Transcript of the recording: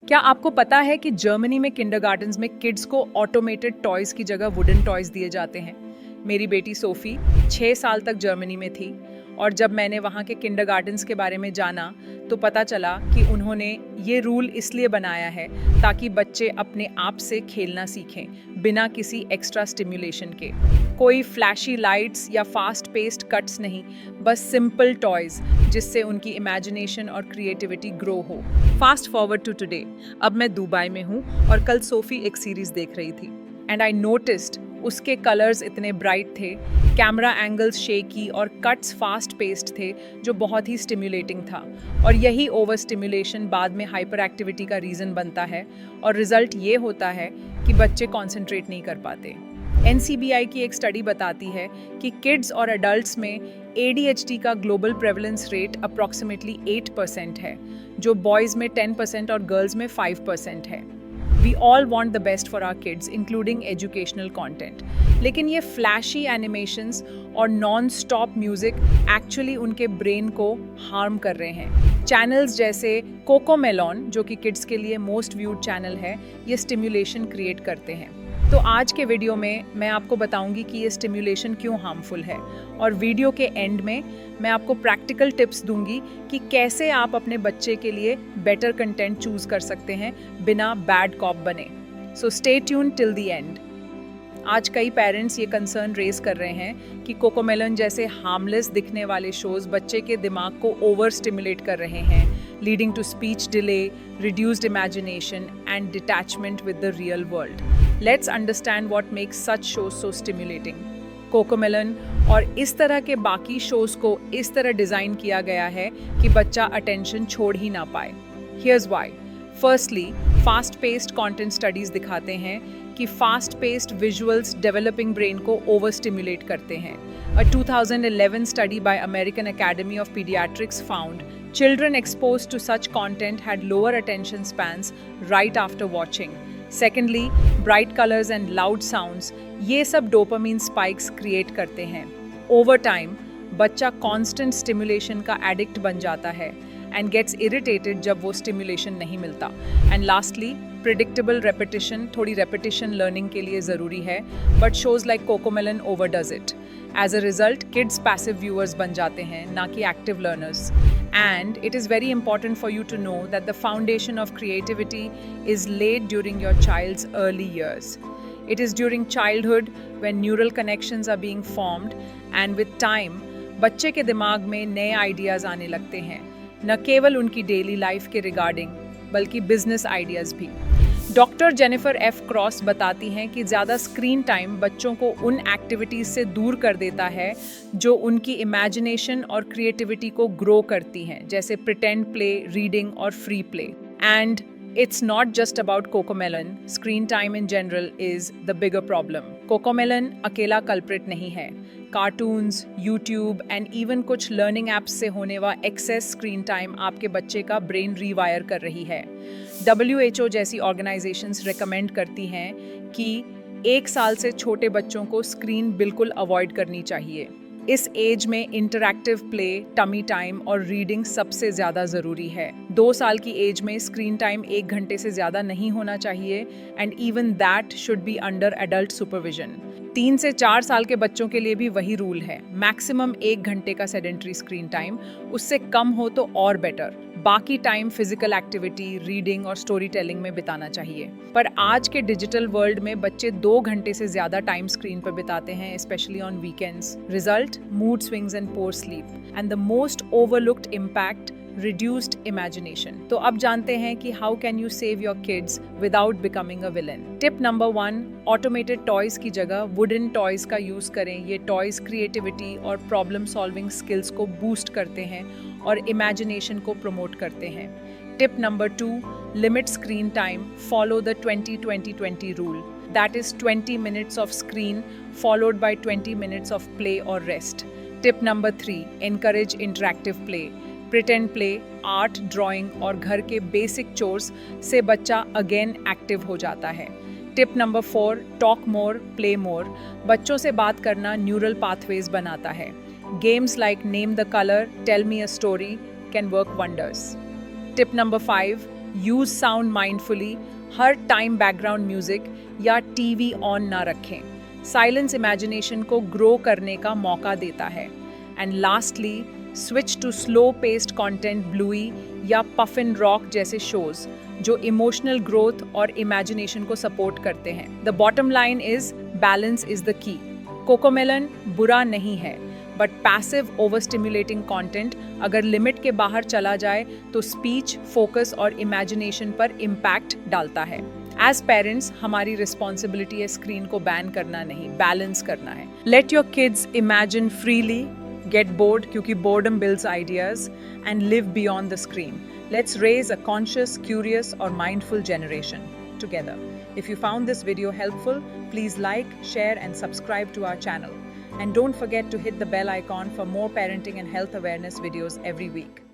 क्या आपको पता है कि जर्मनी में किंडरगार्टन्स में किड्स को ऑटोमेटेड टॉयज की जगह वुडन टॉयज दिए जाते हैं? मेरी बेटी सोफी 6 साल तक जर्मनी में थी और जब मैंने वहाँ के किंडरगार्टन्स के बारे में जाना तो पता चला कि उन्होंने ये रूल इसलिए बनाया है ताकि बच्चे अपने आप से खेलना सीखें बिना किसी एक्स्ट्रा स्टिम्युलेशन के। कोई फ्लैशी लाइट्स या फास्ट पेस्ड कट्स नहीं, बस सिंपल टॉयज जिससे उनकी इमेजिनेशन और क्रिएटिविटी ग्रो हो। फास्ट फॉरवर्ड टू टुडे, अब मैं दुबई में हूँ और कल सोफी एक सीरीज देख रही थी एंड आई नोटिस्ड उसके कलर्स इतने ब्राइट थे, कैमरा एंगल्स शेकी और कट्स फास्ट पेस्ड थे जो बहुत ही स्टिम्युलेटिंग था। और यही ओवर स्टिम्युलेशन बाद में हाइपर एक्टिविटी का रीज़न बनता है और रिजल्ट ये होता है कि बच्चे कॉन्सेंट्रेट नहीं कर पाते। NCBI की एक स्टडी बताती है कि किड्स और एडल्ट्स में ADHD का ग्लोबल प्रेवलेंस रेट अप्रॉक्सीमेटली 8% है, जो बॉयज़ में 10% और गर्ल्स में 5% है। We all want the best for our kids, including educational content. लेकिन ये फ्लैशी एनिमेशंस और नॉन-स्टॉप म्यूजिक एक्चुअली उनके ब्रेन को हार्म कर रहे हैं। चैनल्स जैसे कोकोमेलॉन, जो कि किड्स के लिए मोस्ट व्यूड चैनल है, ये स्टिम्युलेशन क्रिएट करते हैं। तो आज के वीडियो में मैं आपको बताऊंगी कि ये स्टिम्युलेशन क्यों हार्मफुल है और वीडियो के एंड में मैं आपको प्रैक्टिकल टिप्स दूंगी कि कैसे आप अपने बच्चे के लिए बेटर कंटेंट चूज कर सकते हैं बिना बैड कॉप बने। So stay tune till the end. आज कई पेरेंट्स ये कंसर्न रेज कर रहे हैं कि कोकोमेलन जैसे हार्मलेस दिखने वाले शोज बच्चे के दिमाग को ओवर स्टिमुलेट कर रहे हैं, leading to speech delay, reduced imagination and detachment with the real world. Let's understand what makes such shows so stimulating. Cocomelon और इस तरह के बाकी शोज को इस तरह डिजाइन किया गया है कि बच्चा अटेंशन छोड़ ही ना पाए। Here's why. Firstly, fast paced content studies दिखाते हैं कि fast paced visuals developing brain को ओवर स्टिमुलेट करते हैं। A 2011 study by American Academy of Pediatrics found children exposed to such content had lower attention spans right after watching. Secondly, bright colors and loud sounds, ये सब dopamine spikes create करते हैं। Over time, बच्चा constant stimulation का addict बन जाता है and gets irritated जब वो stimulation नहीं मिलता। And lastly, predictable repetition, थोड़ी repetition learning के लिए ज़रूरी है, but shows like Cocomelon overdoes it. As a result, kids passive viewers बन जाते हैं, ना कि active learners. And it is very important for you to know that the foundation of creativity is laid during your child's early years. It is during childhood when neural connections are being formed, and with time, बच्चे के दिमाग में नए ideas आने लगते हैं, न केवल उनकी डेली लाइफ के रिगार्डिंग बल्कि बिजनेस आइडियाज़ भी। डॉक्टर जेनिफर एफ क्रॉस बताती हैं कि ज़्यादा स्क्रीन टाइम बच्चों को उन एक्टिविटीज़ से दूर कर देता है जो उनकी इमेजिनेशन और क्रिएटिविटी को ग्रो करती हैं, जैसे प्रिटेंड प्ले, रीडिंग और free play. And it's not just about Cocomelon. Screen time in general is the bigger problem. Cocomelon अकेला कल्प्रिट नहीं है। कार्टून्स, यूट्यूब एंड इवन कुछ लर्निंग एप्स से होने वाला एक्सेस स्क्रीन टाइम आपके बच्चे का ब्रेन रीवायर कर रही है। WHO जैसी ऑर्गेनाइजेशंस रिकमेंड करती हैं कि 1 साल से छोटे बच्चों को स्क्रीन बिल्कुल अवॉइड करनी चाहिए। इस एज में इंटरैक्टिव प्ले, टमी टाइम और रीडिंग सबसे ज़्यादा ज़रूरी है। 2 साल की एज में स्क्रीन टाइम 1 घंटे से ज़्यादा नहीं होना चाहिए and even that should be under adult supervision. 3 से 4 साल के बच्चों के लिए भी वही रूल है, मैक्सिमम 1 घंटे का सेडेंट्री स्क्रीन टाइम, उससे कम हो तो और बेटर। बाकी टाइम फिजिकल एक्टिविटी, रीडिंग और स्टोरी टेलिंग में बिताना चाहिए। पर आज के डिजिटल वर्ल्ड में बच्चे 2 घंटे से ज़्यादा टाइम स्क्रीन पर बिताते हैं, specially on weekends. Result, mood swings and poor sleep and the most overlooked impact, reduced imagination. तो अब जानते हैं कि how can you save your kids without becoming a villain. Tip number 1, automated toys की जगह wooden toys का use करें। ये toys creativity और problem solving skills को boost करते हैं और imagination को promote करते हैं। Tip number 2, limit screen time. Follow the 20-20-20 rule. That is 20 minutes of screen followed by 20 minutes of play or rest. Tip number 3, encourage interactive play. Pretend play, art, drawing और घर के basic chores से बच्चा again active हो जाता है। Tip number 4, talk more, play more. बच्चों से बात करना न्यूरल पाथवेज बनाता है। Games like name the colour, tell me a story can work wonders. Tip number 5, use sound mindfully, हर टाइम बैकग्राउंड म्यूजिक या टीवी ऑन ना रखें। साइलेंस इमेजिनेशन को ग्रो करने का मौका देता है। And lastly, switch to slow paced content, Bluey या पफिन रॉक जैसे शोज जो इमोशनल ग्रोथ और इमेजिनेशन को सपोर्ट करते हैं। The bottom line is balance is the key. CoComelon बुरा नहीं है, but passive over stimulating content अगर लिमिट के बाहर चला जाए तो स्पीच, फोकस और इमेजिनेशन पर इम्पैक्ट डालता है। एज पेरेंट्स हमारी रिस्पॉन्सिबिलिटी है स्क्रीन को बैन करना नहीं, बैलेंस करना है। Let your kids imagine freely, get bored क्योंकि boredom builds ideas, and live beyond the screen. Let's raise a conscious, curious or mindful generation together. If you found this video helpful, please like, share and subscribe to our channel. And don't forget to hit the bell icon for more parenting and health awareness videos every week.